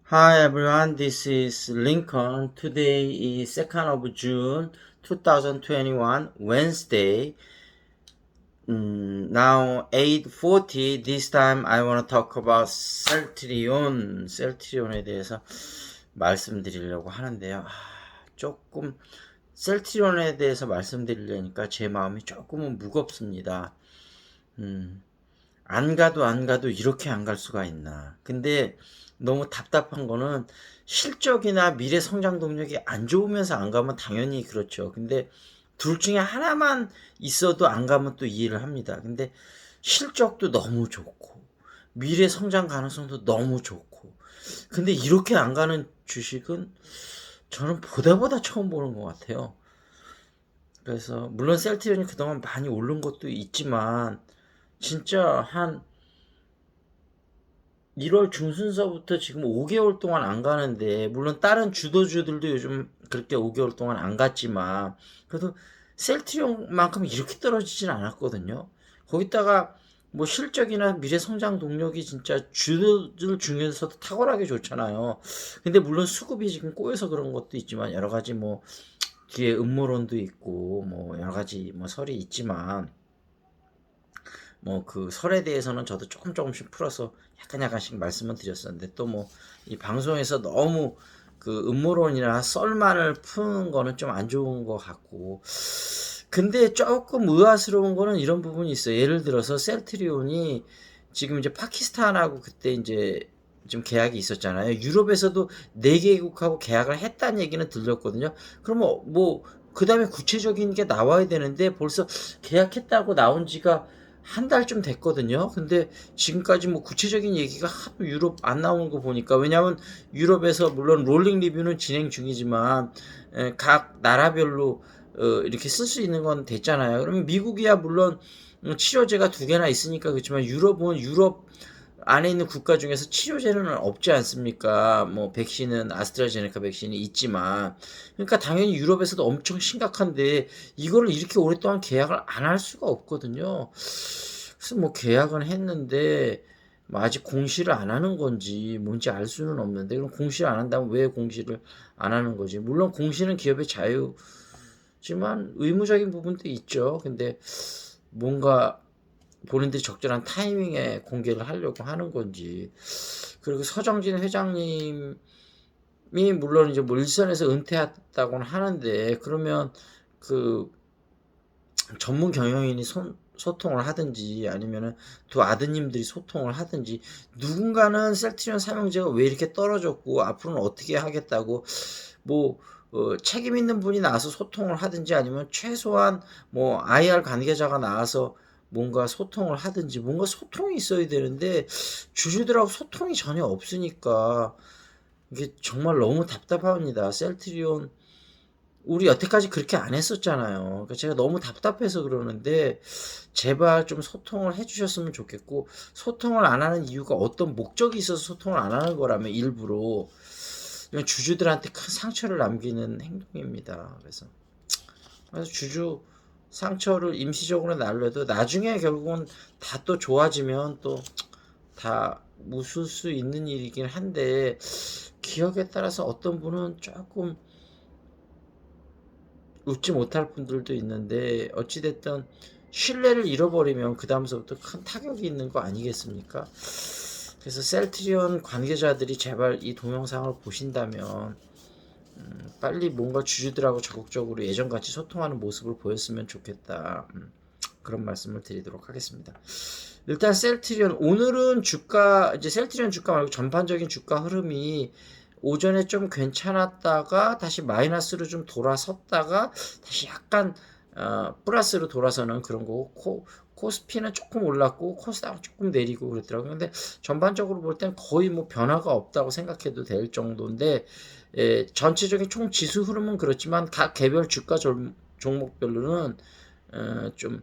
Hi everyone, this is Lincoln. Today is 2nd of June 2021, Wednesday. Now 8:40. This time I want to talk about 셀트리온에 대해서 말씀드리려고 하는데요. 조금 셀트리온에 대해서 말씀드리려니까 제 마음이 조금은 무겁습니다. 안 가도 이렇게 안 갈 수가 있나. 근데 너무 답답한 거는 실적이나 미래 성장 동력이 안 좋으면서 안 가면 당연히 그렇죠. 근데 둘 중에 하나만 있어도 안 가면 또 이해를 합니다. 근데 실적도 너무 좋고 미래 성장 가능성도 너무 좋고 근데 이렇게 안 가는 주식은 저는 보다 처음 보는 것 같아요. 그래서 물론 셀트리온이 그동안 많이 오른 것도 있지만 진짜 한 1월 중순서부터 지금 5개월 동안 안 가는데, 물론 다른 주도주들도 요즘 그렇게 5개월 동안 안 갔지만, 그래도 셀트리온만큼 이렇게 떨어지진 않았거든요. 거기다가 뭐 실적이나 미래 성장 동력이 진짜 주도들 중에서도 탁월하게 좋잖아요. 근데 물론 수급이 지금 꼬여서 그런 것도 있지만, 여러 가지 뭐 뒤에 음모론도 있고, 뭐 여러 가지 뭐 설이 있지만, 뭐 그 설에 대해서는 저도 조금씩 풀어서 약간씩 말씀을 드렸었는데 또 뭐 이 방송에서 너무 그 음모론이나 썰만을 푸는 거는 좀 안 좋은 것 같고 근데 조금 의아스러운 거는 이런 부분이 있어요. 예를 들어서 셀트리온이 지금 이제 파키스탄하고 그때 이제 좀 계약이 있었잖아요. 유럽에서도 4개국하고 계약을 했다는 얘기는 들렸거든요. 그러면 뭐 그다음에 구체적인 게 나와야 되는데 벌써 계약했다고 나온 지가 한 달쯤 됐거든요. 근데 지금까지 뭐 구체적인 얘기가 하도 유럽 안 나오는 거 보니까 왜냐하면 유럽에서 물론 롤링 리뷰는 진행 중이지만 각 나라별로 이렇게 쓸 수 있는 건 됐잖아요. 그러면 미국이야 물론 치료제가 2개나 있으니까 그렇지만 유럽은 유럽 안에 있는 국가 중에서 치료제는 없지 않습니까? 뭐 백신은 아스트라제네카 백신이 있지만 그러니까 당연히 유럽에서도 엄청 심각한데 이거를 이렇게 오랫동안 계약을 안 할 수가 없거든요. 그래서 뭐 계약은 했는데 뭐 아직 공시를 안 하는 건지 뭔지 알 수는 없는데 그럼 공시를 안 한다면 왜 공시를 안 하는 거지? 물론 공시는 기업의 자유지만 의무적인 부분도 있죠. 근데 뭔가 본인들이 적절한 타이밍에 공개를 하려고 하는 건지. 그리고 서정진 회장님이 물론 이제 뭐 일선에서 은퇴했다고는 하는데 그러면 그 전문 경영인이 소통을 하든지 아니면은 두 아드님들이 소통을 하든지 누군가는 셀트리온 삼형제가 왜 이렇게 떨어졌고 앞으로는 어떻게 하겠다고 뭐 책임 있는 분이 나와서 소통을 하든지 아니면 최소한 뭐 IR 관계자가 나와서 뭔가 소통을 하든지 뭔가 소통이 있어야 되는데 주주들하고 소통이 전혀 없으니까 이게 정말 너무 답답합니다. 셀트리온 우리 여태까지 그렇게 안 했었잖아요. 그러니까 제가 너무 답답해서 그러는데 제발 좀 소통을 해주셨으면 좋겠고 소통을 안 하는 이유가 어떤 목적이 있어서 소통을 안 하는 거라면 일부러 이건 주주들한테 큰 상처를 남기는 행동입니다. 그래서 주주 상처를 임시적으로 날려도 나중에 결국은 다 또 좋아지면 또 다 웃을 수 있는 일이긴 한데 기억에 따라서 어떤 분은 조금 웃지 못할 분들도 있는데 어찌됐든 신뢰를 잃어버리면 그 다음서부터 큰 타격이 있는 거 아니겠습니까? 그래서 셀트리온 관계자들이 제발 이 동영상을 보신다면 빨리 뭔가 주주들하고 적극적으로 예전같이 소통하는 모습을 보였으면 좋겠다. 그런 말씀을 드리도록 하겠습니다. 일단 셀트리온 오늘은 주가 이제 셀트리온 주가 말고 전반적인 주가 흐름이 오전에 좀 괜찮았다가 다시 마이너스로 좀 돌아섰다가 다시 약간 플러스로 돌아서는 그런 거고 코스피는 조금 올랐고 코스닥은 조금 내리고 그랬더라고요. 근데 전반적으로 볼 땐 거의 뭐 변화가 없다고 생각해도 될 정도인데 전체적인 총 지수 흐름은 그렇지만 각 개별 주가 종목별로는 좀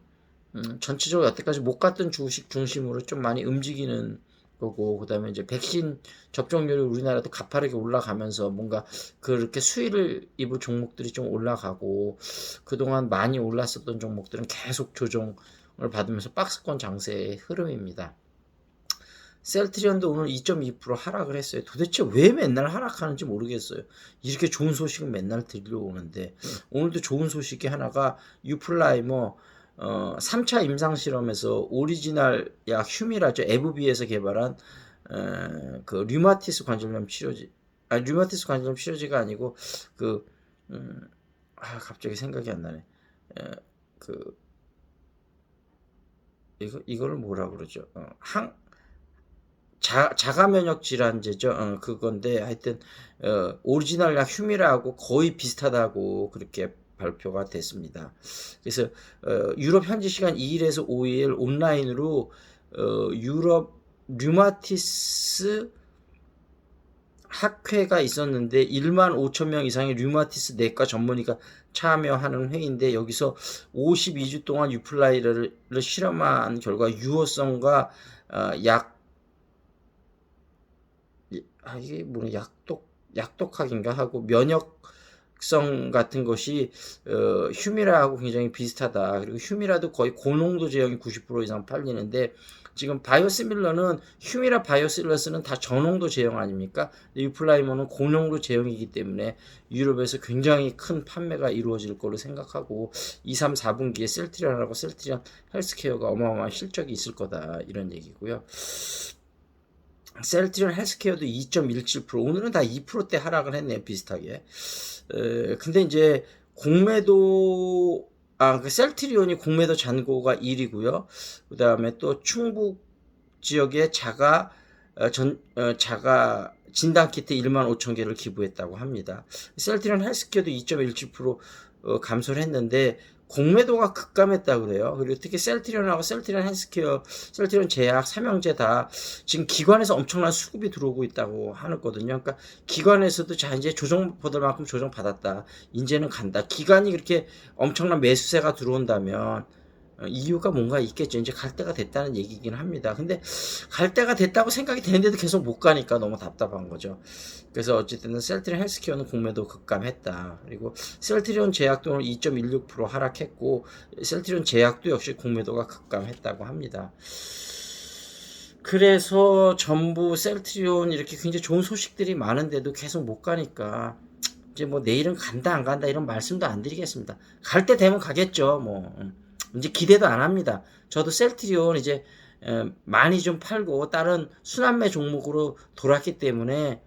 전체적으로 여태까지 못 갔던 주식 중심으로 좀 많이 움직이는 거고 그다음에 이제 백신 접종률이 우리나라도 가파르게 올라가면서 뭔가 그렇게 수위를 입을 종목들이 좀 올라가고 그동안 많이 올랐었던 종목들은 계속 조정을 받으면서 박스권 장세의 흐름입니다. 셀트리온도 오늘 2.2% 하락을 했어요. 도대체 왜 맨날 하락하는지 모르겠어요. 이렇게 좋은 소식은 맨날 들려오는데 오늘도 좋은 소식이 하나가 유플라이머 3차 임상실험에서 오리지널 약 휴미라죠. 에브비에서 개발한 그 류마티스 관절염 치료제, 류마티스 관절염 치료제가 아니고 그 갑자기 생각이 안 나네. 그 이거를 뭐라 그러죠? 자가 면역 질환제죠. 그건데 하여튼 오리지널 약 휴미라하고 거의 비슷하다고 그렇게 발표가 됐습니다. 그래서 유럽 현지 시간 2일에서 5일 온라인으로 유럽 류마티스 학회가 있었는데 1만 5천 명 이상의 류마티스 내과 전문의가 참여하는 회의인데 여기서 52주 동안 유플라이를 실험한 결과 유효성과 이게 뭐 약독학인가 하고 면역성 같은 것이 휴미라하고 굉장히 비슷하다. 그리고 휴미라도 거의 고농도 제형이 90% 이상 팔리는데 지금 바이오시밀러는 휴미라 바이오시밀러스는 다 저농도 제형 아닙니까? 유플라이머는 고농도 제형이기 때문에 유럽에서 굉장히 큰 판매가 이루어질 거로 생각하고 2, 3, 4분기에 셀트리온하고 셀트리온 헬스케어가 어마어마한 실적이 있을 거다 이런 얘기고요. 셀트리온 헬스케어도 2.17% 오늘은 다 2%대 하락을 했네요. 비슷하게. 근데 이제 공매도 그 셀트리온이 공매도 잔고가 1위고요. 그 다음에 또 충북 지역에 자가 진단키트 1만 5천 개를 기부했다고 합니다. 셀트리온 헬스케어도 2.17% 감소를 했는데 공매도가 급감했다 그래요. 그리고 특히 셀트리온하고 셀트리온 헬스케어, 셀트리온 제약, 삼형제 다 지금 기관에서 엄청난 수급이 들어오고 있다고 하거든요. 그러니까 기관에서도 자 이제 조정받을 만큼 조정받았다. 이제는 간다. 기관이 그렇게 엄청난 매수세가 들어온다면 이유가 뭔가 있겠죠. 이제 갈 때가 됐다는 얘기긴 합니다. 근데 갈 때가 됐다고 생각이 되는데도 계속 못 가니까 너무 답답한 거죠. 그래서 어쨌든 셀트리온 헬스케어는 공매도 급감했다. 그리고 셀트리온 제약도 오늘 2.16% 하락했고 셀트리온 제약도 역시 공매도가 급감했다고 합니다. 그래서 전부 셀트리온 이렇게 굉장히 좋은 소식들이 많은데도 계속 못 가니까 이제 뭐 내일은 간다 안 간다 이런 말씀도 안 드리겠습니다. 갈 때 되면 가겠죠. 뭐 이제 기대도 안 합니다. 저도 셀트리온 이제 많이 좀 팔고 다른 순환매 종목으로 돌았기 때문에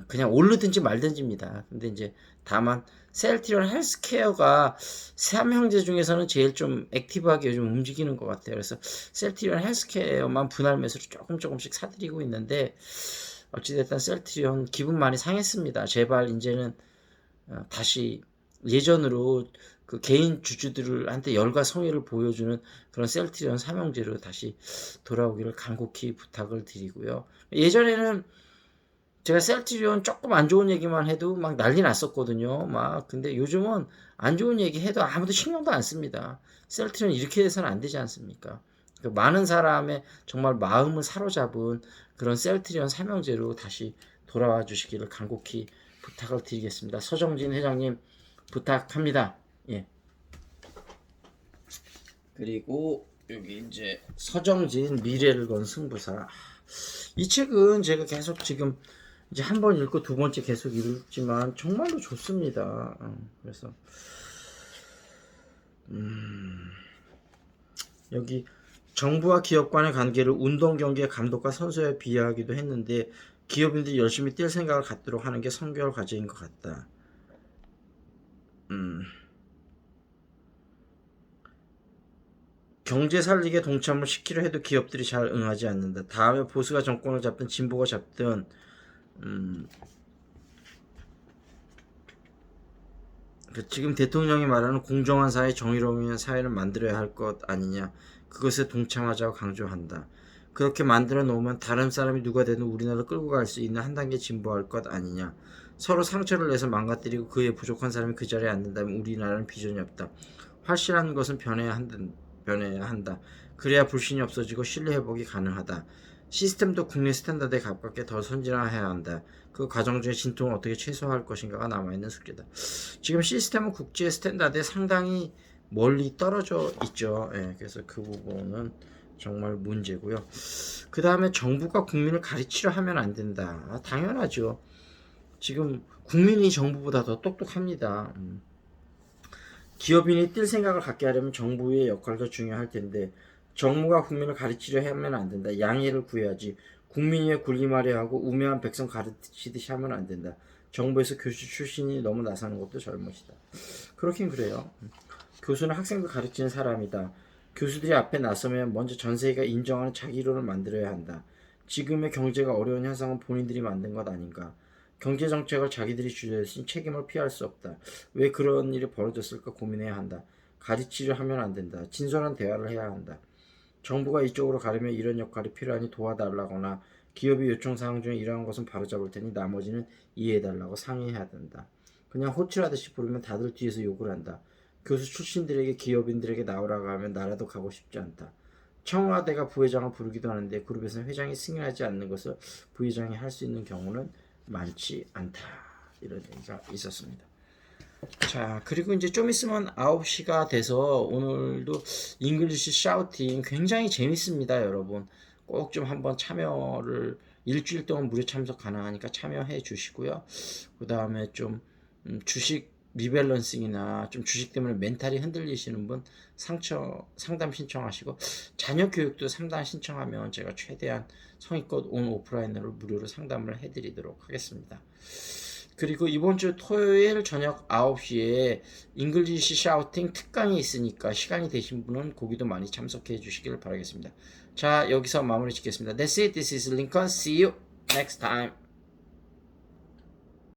그냥 오르든지 말든지입니다. 근데 이제 다만 셀트리온 헬스케어가 삼형제 중에서는 제일 좀 액티브하게 요즘 움직이는 것 같아요. 그래서 셀트리온 헬스케어만 분할 매수로 조금씩 사들이고 있는데 어찌됐든 셀트리온 기분 많이 상했습니다. 제발 이제는 다시 예전으로 그 개인 주주들한테 열과 성의를 보여주는 그런 셀트리온 삼형제로 다시 돌아오기를 간곡히 부탁을 드리고요. 예전에는 제가 셀트리온 조금 안 좋은 얘기만 해도 막 난리 났었거든요. 근데 요즘은 안 좋은 얘기 해도 아무도 신경도 안 씁니다. 셀트리온 이렇게 해서는 안 되지 않습니까? 많은 사람의 정말 마음을 사로잡은 그런 셀트리온 삼형제로 다시 돌아와 주시기를 간곡히 부탁을 드리겠습니다. 서정진 회장님 부탁합니다. 예. 그리고 여기 이제 서정진 미래를 건 승부사. 이 책은 제가 계속 지금 이제 한 번 읽고 두 번째 계속 읽지만 정말로 좋습니다. 그래서 여기 정부와 기업 간의 관계를 운동 경기의 감독과 선수에 비하하기도 했는데 기업인들이 열심히 뛸 생각을 갖도록 하는 게 성결 과제인 것 같다. 경제 살리기에 동참을 시키려 해도 기업들이 잘 응하지 않는다. 다음에 보수가 정권을 잡든 진보가 잡든 지금 대통령이 말하는 공정한 사회, 정의로운 사회를 만들어야 할 것 아니냐. 그것에 동참하자고 강조한다. 그렇게 만들어 놓으면 다른 사람이 누가 되든 우리나라를 끌고 갈 수 있는 한 단계 진보할 것 아니냐. 서로 상처를 내서 망가뜨리고 그에 부족한 사람이 그 자리에 앉는다면 우리나라는 비전이 없다. 확실한 것은 변해야 한다. 그래야 불신이 없어지고 신뢰 회복이 가능하다. 시스템도 국내 스탠다드에 가깝게 더 선진화해야 한다. 그 과정 중에 진통을 어떻게 최소화할 것인가가 남아있는 숙제다. 지금 시스템은 국제 스탠다드에 상당히 멀리 떨어져 있죠. 예, 그래서 그 부분은 정말 문제고요. 그 다음에 정부가 국민을 가르치려 하면 안 된다. 당연하죠. 지금 국민이 정부보다 더 똑똑합니다. 기업인이 뛸 생각을 갖게 하려면 정부의 역할도 중요할 텐데 정부가 국민을 가르치려 하면 안 된다. 양해를 구해야지. 국민이 군림하려 하고 우매한 백성 가르치듯이 하면 안 된다. 정부에서 교수 출신이 너무 나서는 것도 잘못이다. 그렇긴 그래요. 교수는 학생들 가르치는 사람이다. 교수들이 앞에 나서면 먼저 전 세계가 인정하는 자기 이론을 만들어야 한다. 지금의 경제가 어려운 현상은 본인들이 만든 것 아닌가. 경제 정책을 자기들이 주도했으니 책임을 피할 수 없다. 왜 그런 일이 벌어졌을까 고민해야 한다. 가르치려 하면 안 된다. 진솔한 대화를 해야 한다. 정부가 이쪽으로 가려면 이런 역할이 필요하니 도와달라거나 기업이 요청사항 중에 이러한 것은 바로잡을 테니 나머지는 이해해달라고 상의해야 된다. 그냥 호출하듯이 부르면 다들 뒤에서 욕을 한다. 교수 출신들에게 기업인들에게 나오라고 하면 나라도 가고 싶지 않다. 청와대가 부회장을 부르기도 하는데 그룹에서는 회장이 승인하지 않는 것을 부회장이 할 수 있는 경우는 많지 않다. 이런 얘기가 있었습니다. 자, 그리고 이제 좀 있으면 9시가 돼서 오늘도 잉글리시 샤우팅 굉장히 재밌습니다, 여러분. 꼭 좀 한번 참여를 일주일 동안 무료 참석 가능하니까 참여해 주시고요. 그 다음에 좀 주식 리밸런싱이나 좀 주식 때문에 멘탈이 흔들리시는 분 상담 신청하시고 자녀 교육도 상담 신청하면 제가 최대한 성의껏 온 오프라인으로 무료로 상담을 해드리도록 하겠습니다. 그리고 이번 주 토요일 저녁 9시에 잉글리시 샤우팅 특강이 있으니까 시간이 되신 분은 거기도 많이 참석해 주시길 바라겠습니다. 자, 여기서 마무리 짓겠습니다. That's it. This is Lincoln. See you next time.